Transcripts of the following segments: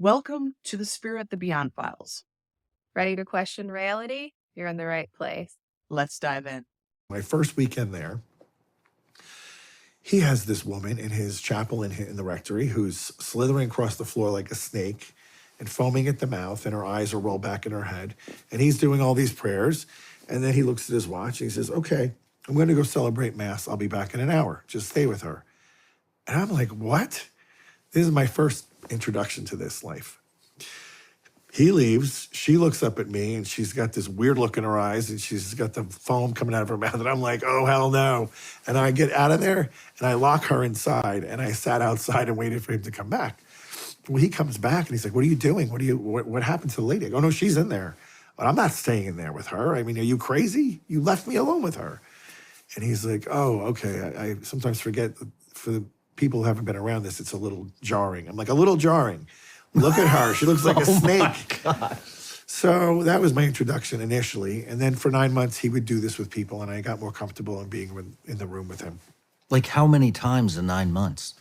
Welcome to the Spirit the Beyond Files. Ready to question reality? You're in the right place. Let's dive in. My first weekend there, he has this woman in his chapel in the rectory who's slithering across the floor like a snake and foaming at the mouth, and her eyes are rolled back in her head. And he's doing all these prayers. And then he looks at his watch and he says, okay, I'm going to go celebrate Mass. I'll be back in an hour. Just stay with her. And I'm like, what? This is my first introduction to this life. He leaves. She looks up at me, and she's got this weird look in her eyes, and she's got the foam coming out of her mouth. And I'm like, oh, hell no. And I get out of there, and I lock her inside, and I sat outside and waited for him to come back. Well, he comes back, and he's like, what are you doing? What happened to the lady? I go, no, she's in there. But I'm not staying in there with her. I mean, are you crazy? You left me alone with her. And he's like, oh, okay. I sometimes forget that for the people who haven't been around this, it's a little jarring. I'm like, a little jarring. Look at her. She looks like a snake. God. So that was my introduction initially. And then for 9 months, he would do this with people, and I got more comfortable in being in the room with him. Like how many times in 9 months?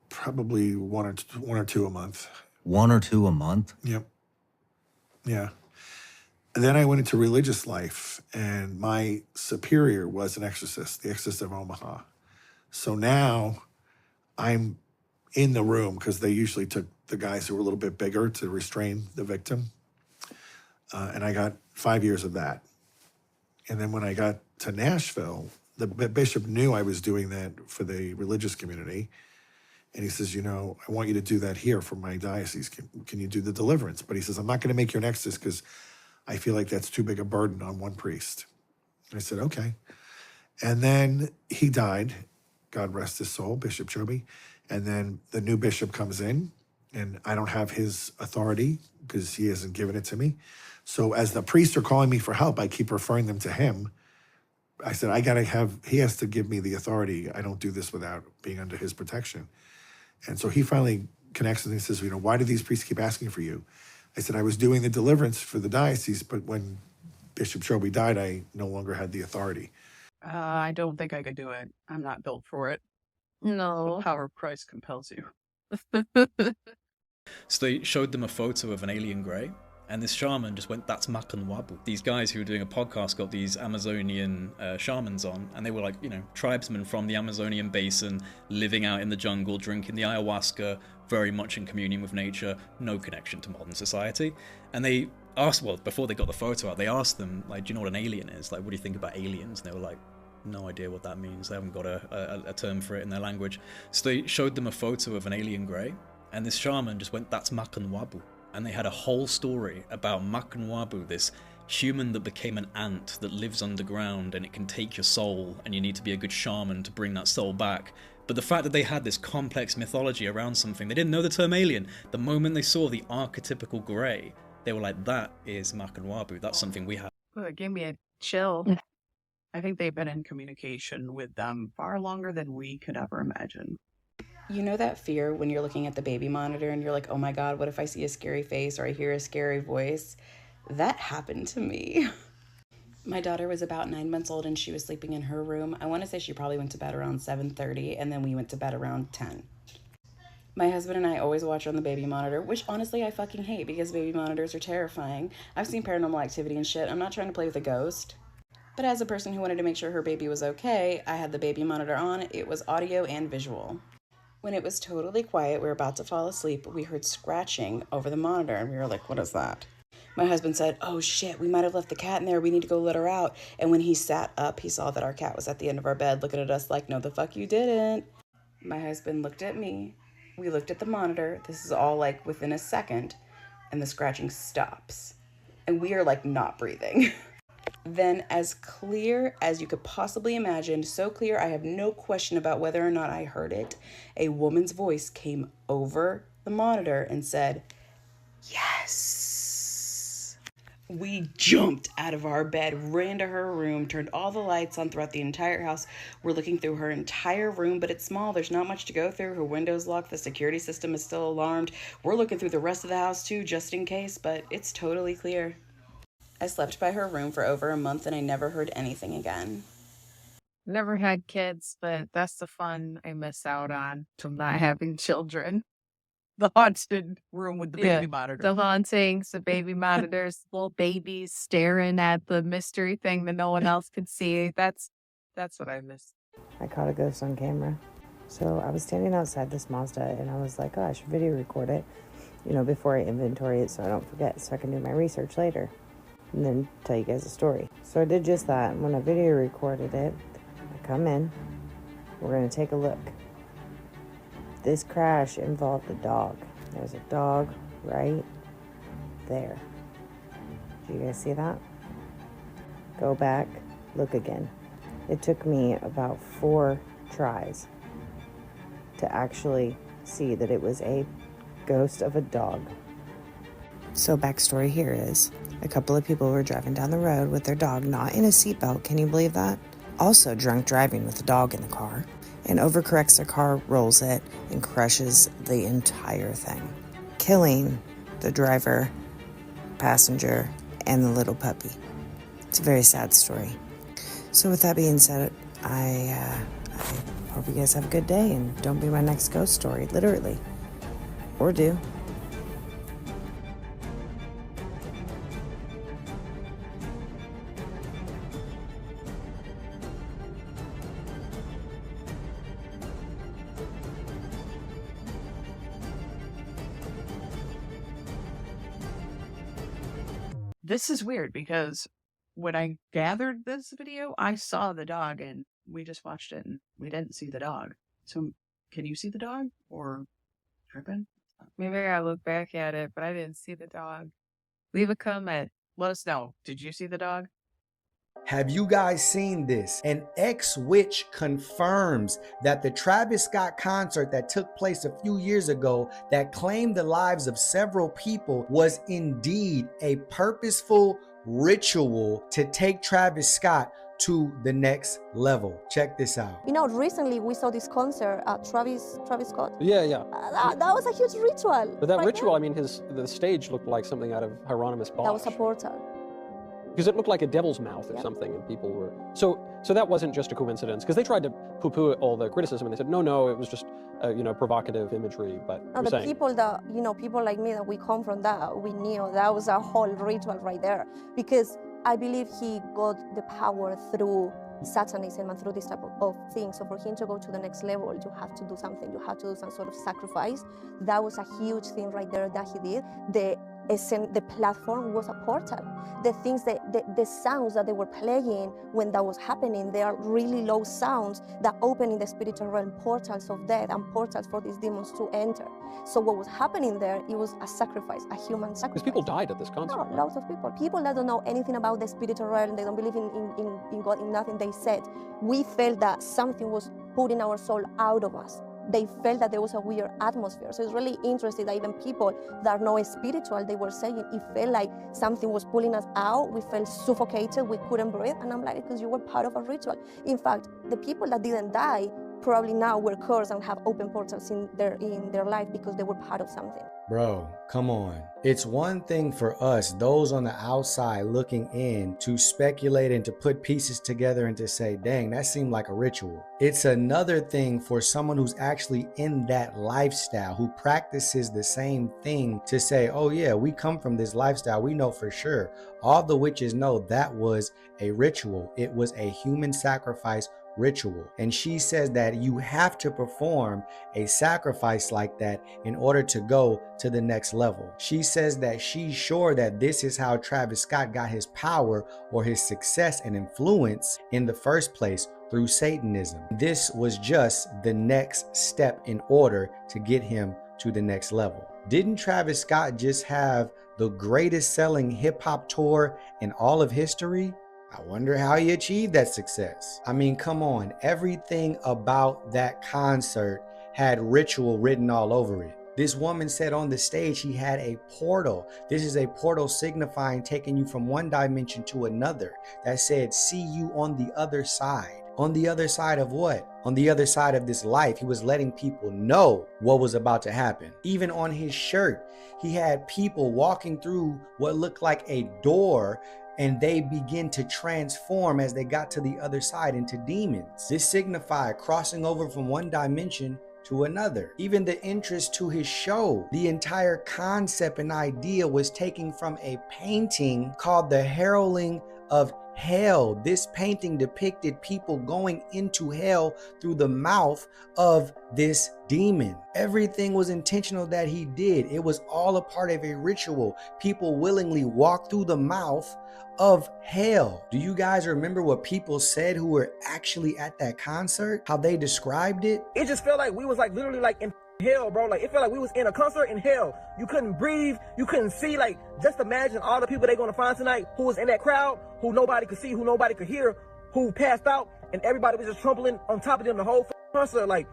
Probably one or two a month. 1 or 2 a month? Yep. Yeah. And then I went into religious life, and my superior was an exorcist, the exorcist of Omaha. So now I'm in the room, because they usually took the guys who were a little bit bigger to restrain the victim. And I got 5 years of that. And then when I got to Nashville, the bishop knew I was doing that for the religious community. And he says, I want you to do that here for my diocese. Can you do the deliverance? But he says, I'm not going to make you an exorcist because I feel like that's too big a burden on one priest. And I said, okay. And then he died. God rest his soul, Bishop Joby. And then the new bishop comes in, and I don't have his authority because he hasn't given it to me. So as the priests are calling me for help, I keep referring them to him. I said, he has to give me the authority. I don't do this without being under his protection. And so he finally connects with me and says, why do these priests keep asking for you? I said, I was doing the deliverance for the diocese, but when Bishop Joby died, I no longer had the authority. I don't think I could do it. I'm not built for it. No. The power of Christ compels you. So they showed them a photo of an alien grey, and this shaman just went, that's Makanwabu. These guys who were doing a podcast got these Amazonian shamans on, and they were like, tribesmen from the Amazonian basin, living out in the jungle, drinking the ayahuasca, very much in communion with nature, no connection to modern society. And they asked, before they got the photo out, they asked them, like, do you know what an alien is? Like, what do you think about aliens? And they were like, no idea what that means. They haven't got a term for it in their language. So they showed them a photo of an alien grey, and this shaman just went, that's Makanwabu. And they had a whole story about Makanwabu, this human that became an ant that lives underground, and it can take your soul, and you need to be a good shaman to bring that soul back. But the fact that they had this complex mythology around something, they didn't know the term alien. The moment they saw the archetypical grey, they were like, that is Makanwabu. That's something we have. Oh, it gave me a chill. I think they've been in communication with them far longer than we could ever imagine. You know that fear when you're looking at the baby monitor and you're like, oh my God, what if I see a scary face or I hear a scary voice? That happened to me. My daughter was about 9 months old and she was sleeping in her room. I want to say she probably went to bed around 7:30, and then we went to bed around 10. My husband and I always watch on the baby monitor, which honestly I fucking hate because baby monitors are terrifying. I've seen Paranormal Activity and shit. I'm not trying to play with a ghost. But as a person who wanted to make sure her baby was okay, I had the baby monitor on. It was audio and visual. When it was totally quiet, we were about to fall asleep, we heard scratching over the monitor, and we were like, what is that? My husband said, oh shit, we might have left the cat in there. We need to go let her out. And when he sat up, he saw that our cat was at the end of our bed looking at us like, no, the fuck you didn't. My husband looked at me. We looked at the monitor. This is all like within a second, and the scratching stops. And we are like not breathing. Then, as clear as you could possibly imagine, so clear I have no question about whether or not I heard it, a woman's voice came over the monitor and said, yes. We jumped out of our bed, ran to her room, turned all the lights on throughout the entire house. We're looking through her entire room, but it's small. There's not much to go through. Her window's locked. The security system is still alarmed. We're looking through the rest of the house too, just in case, but it's totally clear. I slept by her room for over a month and I never heard anything again. Never had kids, but that's the fun I miss out on from not having children. The haunted room with the Yeah, baby monitor. the hauntings, the baby monitors, little babies staring at the mystery thing that no one else could see. That's what I miss. I caught a ghost on camera. So I was standing outside this Mazda and I was like, oh, I should video record it, before I inventory it so I don't forget, so I can do my research later and then tell you guys a story. So I did just that. When I video recorded it, I come in, we're going to take a look. This crash involved a dog. There's a dog right there. Do you guys see that? Go back, look again. It took me about 4 tries to actually see that it was a ghost of a dog. So backstory here is, a couple of people were driving down the road with their dog not in a seatbelt, can you believe that? Also drunk driving with the dog in the car, and overcorrects their car, rolls it, and crushes the entire thing, killing the driver, passenger, and the little puppy. It's a very sad story. So with that being said, I hope you guys have a good day and don't be my next ghost story, literally. Or do. This is weird because when I gathered this video, I saw the dog and we just watched it and we didn't see the dog. So can you see the dog or tripping? Maybe I gotta look back at it, but I didn't see the dog. Leave a comment. Let us know. Did you see the dog? Have you guys seen this? An ex-witch confirms that the Travis Scott concert that took place a few years ago that claimed the lives of several people was indeed a purposeful ritual to take Travis Scott to the next level. Check this out. Recently we saw this concert at Travis Scott. Yeah. That was a huge ritual. But that right ritual, there. the stage looked like something out of Hieronymus Bosch. That was a portal. Because it looked like a devil's mouth or Yep. something, and people were... So that wasn't just a coincidence, because they tried to poo-poo all the criticism, and they said, no, it was just, provocative imagery, but And the people that, people like me that we come from that, we knew that was a whole ritual right there. Because I believe he got the power through Satanism and through this type of things. So for him to go to the next level, you have to do something. You have to do some sort of sacrifice. That was a huge thing right there that he did. The platform was a portal. The things the sounds that they were playing when that was happening, they are really low sounds that open in the spiritual realm portals of death and portals for these demons to enter. So what was happening there, it was a sacrifice, a human sacrifice. Because people died at this concert. No, lots of people. People that don't know anything about the spiritual realm, they don't believe in God, in nothing, they said, we felt that something was putting our soul out of us. They felt that there was a weird atmosphere. So it's really interesting that even people that are not spiritual, they were saying it felt like something was pulling us out. We felt suffocated. We couldn't breathe. And I'm like, because you were part of a ritual. In fact, the people that didn't die probably now were cursed and have open portals in their life because they were part of something. Bro, come on. It's one thing for us, those on the outside looking in, to speculate and to put pieces together and to say, dang, that seemed like a ritual. It's another thing for someone who's actually in that lifestyle, who practices the same thing, to say, oh yeah, we come from this lifestyle. We know for sure. All the witches know that was a ritual. It was a human sacrifice ritual. And she says that you have to perform a sacrifice like that in order to go to the next level. She says that she's sure that this is how Travis Scott got his power or his success and influence in the first place, through Satanism. This was just the next step in order to get him to the next level. Didn't Travis Scott just have the greatest selling hip hop tour in all of history? I wonder how he achieved that success. I mean, come on. Everything about that concert had ritual written all over it. This woman said on the stage he had a portal. This is a portal signifying taking you from one dimension to another. That said, see you on the other side. On the other side of what? On the other side of this life. He was letting people know what was about to happen. Even on his shirt, he had people walking through what looked like a door, and they begin to transform as they got to the other side into demons. This signified crossing over from one dimension to another. Even the interest to his show, the entire concept and idea was taken from a painting called The Heralding of Hell. This painting depicted people going into hell through the mouth of this demon. Everything was intentional that he did. It was all a part of a ritual. People willingly walked through the mouth of hell. Do you guys remember what people said who were actually at that concert? How they described it? It just felt like we was like literally like in hell, bro. Like it felt like we was in a concert in hell. You couldn't breathe, you couldn't see. Like just imagine all the people they're gonna find tonight who was in that crowd, who nobody could see, who nobody could hear, who passed out, and everybody was just trampling on top of them the whole concert. Like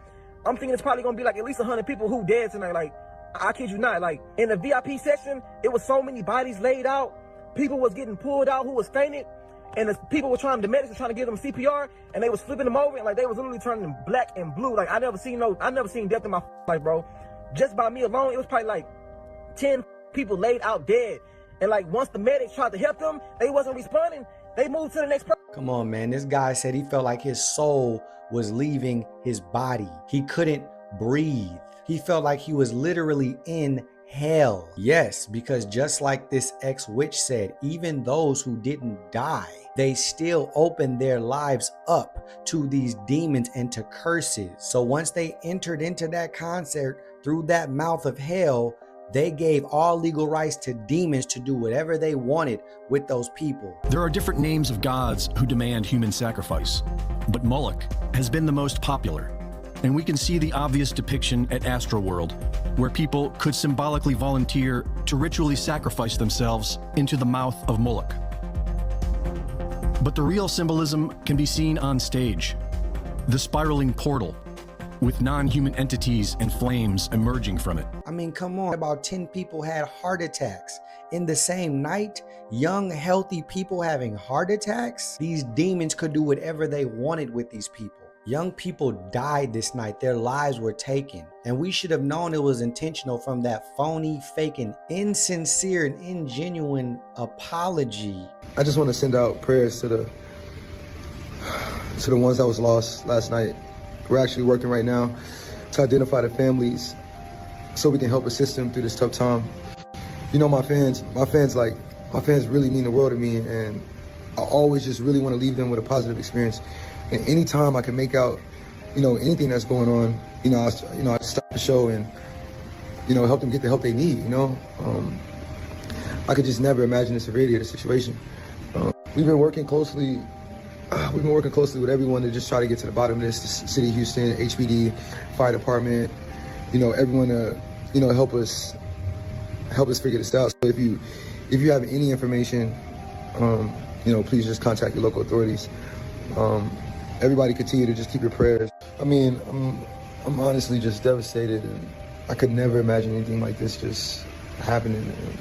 I'm thinking it's probably gonna be like at least 100 people who dead tonight. Like I kid you not. Like in the VIP section, it was so many bodies laid out. People was getting pulled out who was fainted, and the people were the medics were trying to give them CPR, and they was flipping them over, and like they was literally turning them black and blue. Like I never seen death in my life, bro. Just by me alone, it was probably like 10 people laid out dead. And like once the medics tried to help them, they wasn't responding. They moved to the next person. Come on, man. This guy said he felt like his soul was leaving his body. He couldn't breathe. He felt like he was literally in hell. Yes, because just like this ex-witch said, even those who didn't die, they still opened their lives up to these demons and to curses. So once they entered into that concert through that mouth of hell, they gave all legal rights to demons to do whatever they wanted with those people. There are different names of gods who demand human sacrifice, but Moloch has been the most popular. And we can see the obvious depiction at Astroworld, where people could symbolically volunteer to ritually sacrifice themselves into the mouth of Moloch. But the real symbolism can be seen on stage. The spiraling portal, with non-human entities and flames emerging from it. I mean, come on, about 10 people had heart attacks in the same night. Young, healthy people having heart attacks. These demons could do whatever they wanted with these people. Young people died this night. Their lives were taken. And we should have known it was intentional from that phony, fake, and insincere and ingenuine apology. I just want to send out prayers to the ones that was lost last night. We're actually working right now to identify the families so we can help assist them through this tough time. You know, my fans really mean the world to me, and I always just really want to leave them with a positive experience. And anytime I can make out, anything that's going on, I stop the show and, help them get the help they need, I could just never imagine the severity of the situation. We've been working closely with everyone to just try to get to the bottom of this. The City of Houston, HPD, Fire Department, everyone to, help us figure this out. So if you have any information, please just contact your local authorities. Everybody continue to just keep your prayers. I mean, I'm honestly just devastated, and I could never imagine anything like this just happening. And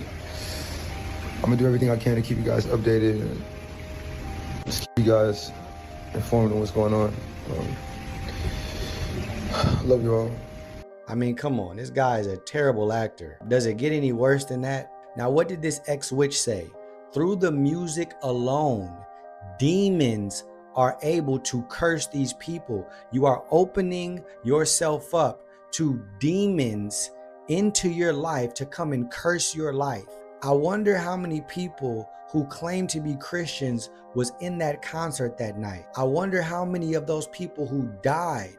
I'm gonna do everything I can to keep you guys updated and just keep you guys informed on what's going on. Love you all. I mean, come on, this guy is a terrible actor. Does it get any worse than that? Now, what did this ex-witch say? Through the music alone, demons are able to curse these people. You are opening yourself up to demons into your life to come and curse your life. I wonder how many people who claim to be Christians was in that concert that night. I wonder how many of those people who died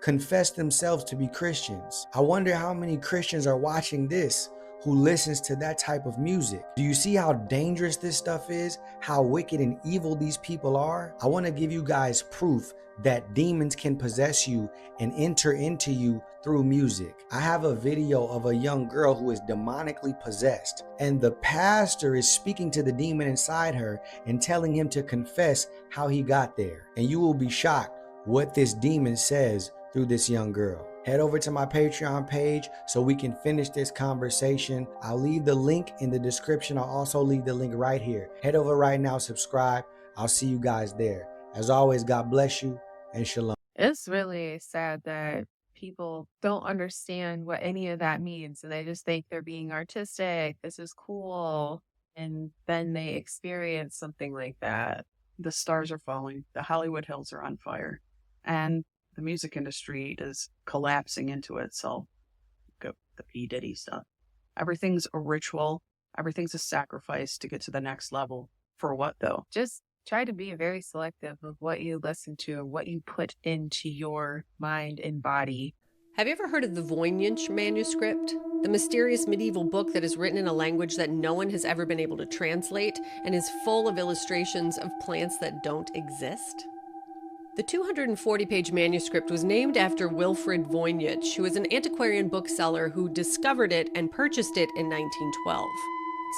confessed themselves to be Christians. I wonder how many Christians are watching this who listens to that type of music. Do you see how dangerous this stuff is? How wicked and evil these people are? I want to give you guys proof that demons can possess you and enter into you through music. I have a video of a young girl who is demonically possessed, and the pastor is speaking to the demon inside her and telling him to confess how he got there. And you will be shocked what this demon says through this young girl. Head over to my Patreon page so we can finish this conversation. I'll leave the link in the description. I'll also leave the link right here. Head over right now, subscribe. I'll see you guys there. As always, God bless you and shalom. It's really sad that people don't understand what any of that means, and they just think they're being artistic. This is cool. And then they experience something like that. The stars are falling. The Hollywood Hills are on fire. And the music industry is collapsing into itself. Go the P. Diddy stuff. Everything's a ritual. Everything's a sacrifice to get to the next level. For what, though? Just try to be very selective of what you listen to and what you put into your mind and body. Have you ever heard of the Voynich manuscript? The mysterious medieval book that is written in a language that no one has ever been able to translate and is full of illustrations of plants that don't exist? The 240-page manuscript was named after Wilfrid Voynich, who was an antiquarian bookseller who discovered it and purchased it in 1912.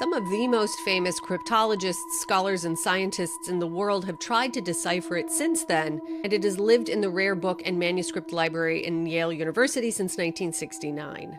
Some of the most famous cryptologists, scholars, and scientists in the world have tried to decipher it since then, and it has lived in the rare book and manuscript library in Yale University since 1969.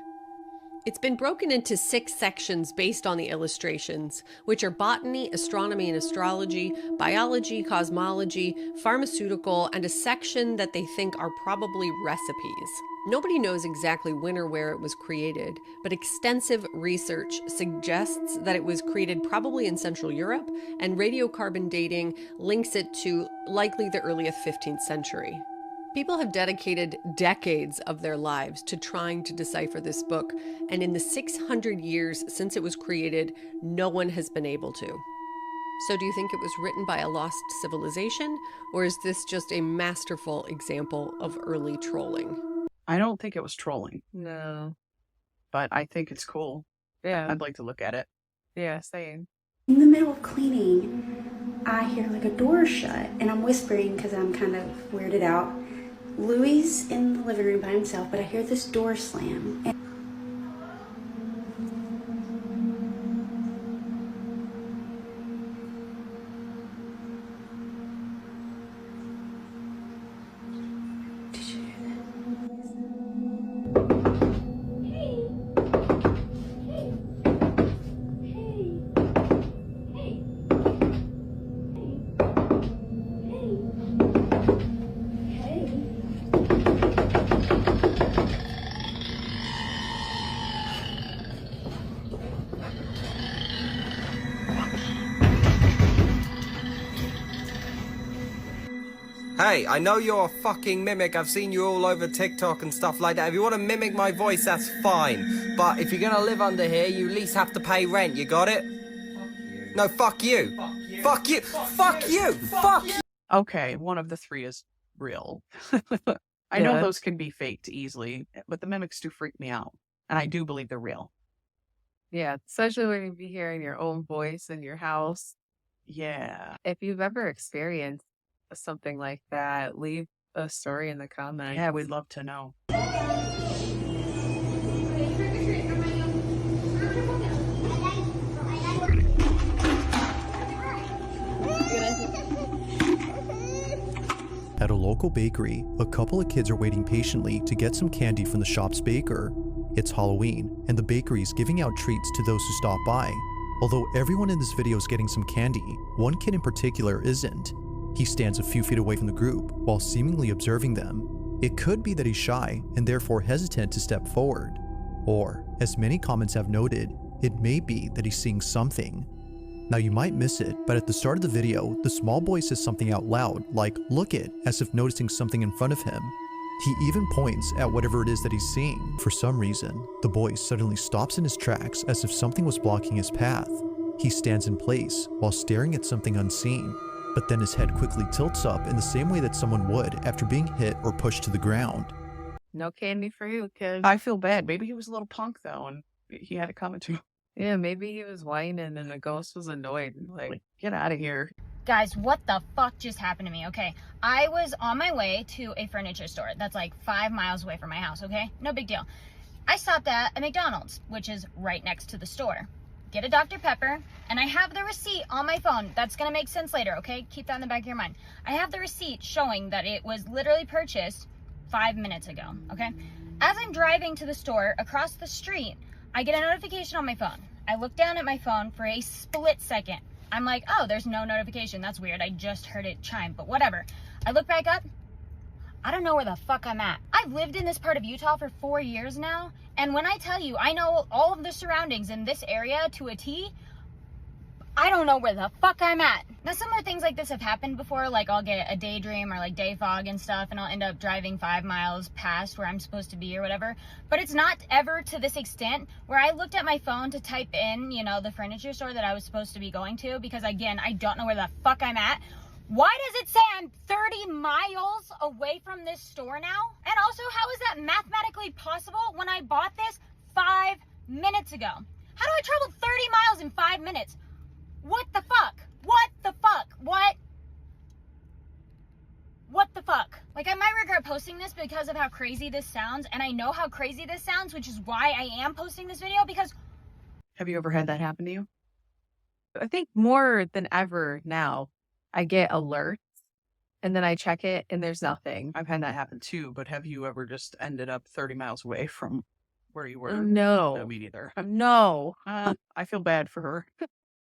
It's been broken into 6 sections based on the illustrations, which are botany, astronomy and astrology, biology, cosmology, pharmaceutical, and a section that they think are probably recipes. Nobody knows exactly when or where it was created, but extensive research suggests that it was created probably in Central Europe, and radiocarbon dating links it to likely the earliest 15th century. People have dedicated decades of their lives to trying to decipher this book, and in the 600 years since it was created, no one has been able to. So do you think it was written by a lost civilization, or is this just a masterful example of early trolling? I don't think it was trolling. No. But I think it's cool. Yeah. I'd like to look at it. Yeah, same. In the middle of cleaning, I hear like a door shut, and I'm whispering because I'm kind of weirded out. Louis is in the living room by himself, but I hear this door slam. And Hey, I know you're a fucking mimic. I've seen you all over TikTok and stuff like that. If you want to mimic my voice, that's fine. But if you're gonna live under here, you at least have to pay rent. You got it? No, fuck you. Fuck you. Fuck you. Fuck you. Okay, one of the 3 is real. I know those can be faked easily, but the mimics do freak me out. And I do believe they're real. Yeah, especially when you be hearing your own voice in your house. Yeah. If you've ever experienced something like that, leave a story in the comments. Yeah, we'd love to know. At a local bakery, a couple of kids are waiting patiently to get some candy from the shop's baker. It's Halloween, and the bakery is giving out treats to those who stop by. Although everyone in this video is getting some candy, one kid in particular isn't. He stands a few feet away from the group while seemingly observing them. It could be that he's shy and therefore hesitant to step forward. Or, as many comments have noted, it may be that he's seeing something. Now you might miss it, but at the start of the video, the small boy says something out loud, like "look it," as if noticing something in front of him. He even points at whatever it is that he's seeing. For some reason, the boy suddenly stops in his tracks as if something was blocking his path. He stands in place while staring at something unseen, but then his head quickly tilts up in the same way that someone would after being hit or pushed to the ground. No candy for you, kid. I feel bad. Maybe he was a little punk, though, and he had it coming to him. Yeah, maybe he was whining and the ghost was annoyed. Like, get out of here. Guys, what the fuck just happened to me? Okay, I was on my way to a furniture store that's like 5 miles away from my house, okay? No big deal. I stopped at a McDonald's, which is right next to the store. Get a Dr. Pepper, and I have the receipt on my phone. That's gonna make sense later, okay? Keep that in the back of your mind. I have the receipt showing that it was literally purchased 5 minutes ago, okay? As I'm driving to the store across the street, I get a notification on my phone. I look down at my phone for a split second. I'm like, oh, there's no notification. That's weird. I just heard it chime, but whatever. I look back up. I don't know where the fuck I'm at. I've lived in this part of Utah for 4 years now, and when I tell you I know all of the surroundings in this area to a T, I don't know where the fuck I'm at. Now, similar things like this have happened before. Like, I'll get a daydream or like day fog and stuff, and I'll end up driving 5 miles past where I'm supposed to be or whatever. But it's not ever to this extent where I looked at my phone to type in, you know, the furniture store that I was supposed to be going to, because again, I don't know where the fuck I'm at. Why does it say I'm 30 miles away from this store now? And also, how is that mathematically possible when I bought this 5 minutes ago? How do I travel 30 miles in 5 minutes? What the fuck? What the fuck? What the fuck? Like, I might regret posting this because of how crazy this sounds, and I know how crazy this sounds, which is why I am posting this video, because... Have you ever had that happen to you? I think more than ever now, I get alerts and then I check it and there's nothing. I've had that happen too, but have you ever just ended up 30 miles away from where you were? No. No, me neither. No. I feel bad for her.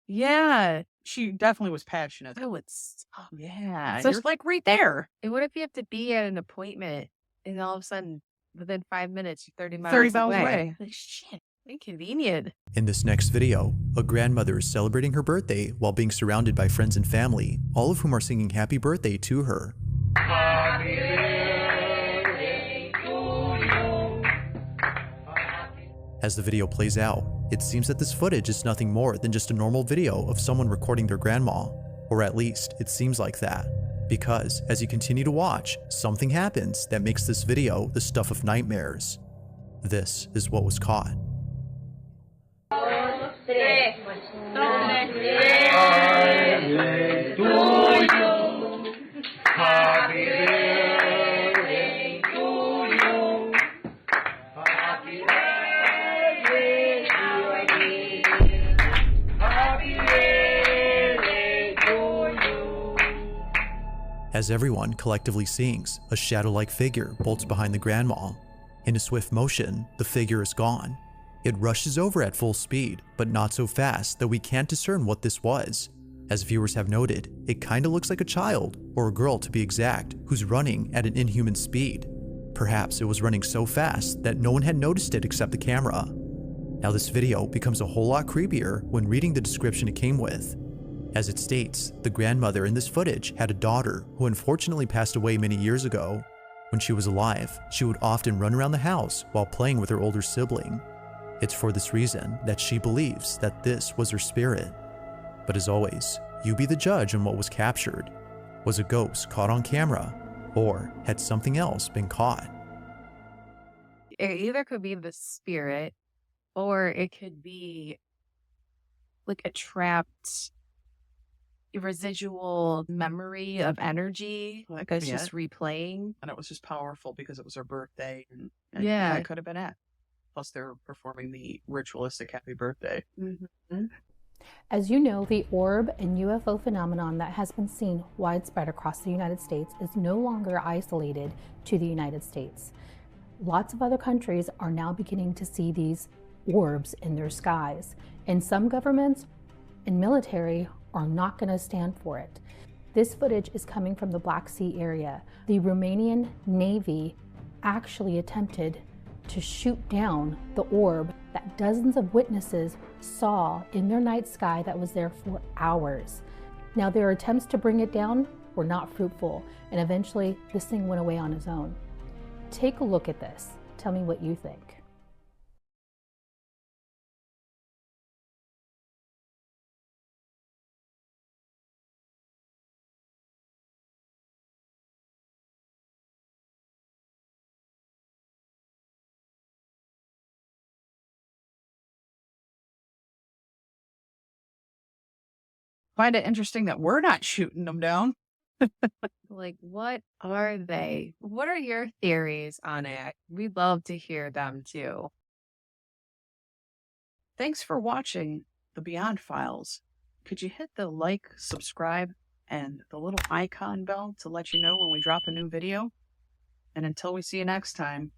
Yeah. She definitely was passionate. Oh, it's... Oh, yeah. So You're like right there. And what if you have to be at an appointment and all of a sudden, within 5 minutes, you're 30 miles 30 miles away. Like, shit. Inconvenient. In this next video, a grandmother is celebrating her birthday while being surrounded by friends and family, all of whom are singing happy birthday to her. Happy birthday to you. As the video plays out, it seems that this footage is nothing more than just a normal video of someone recording their grandma, or at least it seems like that. Because as you continue to watch, something happens that makes this video the stuff of nightmares. This is what was caught. As everyone collectively sings, a shadow-like figure bolts behind the grandma. In a swift motion, the figure is gone. It rushes over at full speed, but not so fast that we can't discern what this was. As viewers have noted, it kinda looks like a child, or a girl to be exact, who's running at an inhuman speed. Perhaps it was running so fast that no one had noticed it except the camera. Now this video becomes a whole lot creepier when reading the description it came with. As it states, the grandmother in this footage had a daughter who unfortunately passed away many years ago. When she was alive, she would often run around the house while playing with her older sibling. It's for this reason that she believes that this was her spirit. But as always, you be the judge on what was captured. Was a ghost caught on camera, or had something else been caught? It either could be the spirit, or it could be like a trapped residual memory of energy that's just replaying. And it was just powerful because it was her birthday. And Yeah. that could have been it. Plus, they're performing the ritualistic happy birthday. Mm-hmm. As you know, the orb and UFO phenomenon that has been seen widespread across the United States is no longer isolated to the United States. Lots of other countries are now beginning to see these orbs in their skies, and some governments and military are not going to stand for it. This footage is coming from the Black Sea area. The Romanian Navy actually attempted to shoot down the orb that dozens of witnesses saw in their night sky that was there for hours. Now, their attempts to bring it down were not fruitful, and eventually this thing went away on its own. Take a look at this. Tell me what you think. Find it interesting that we're not shooting them down. Like, what are they? What are your theories on it? We'd love to hear them too. Thanks for watching the Beyond Files. Could you hit the like, subscribe, and the little icon bell to let you know when we drop a new video? And until we see you next time,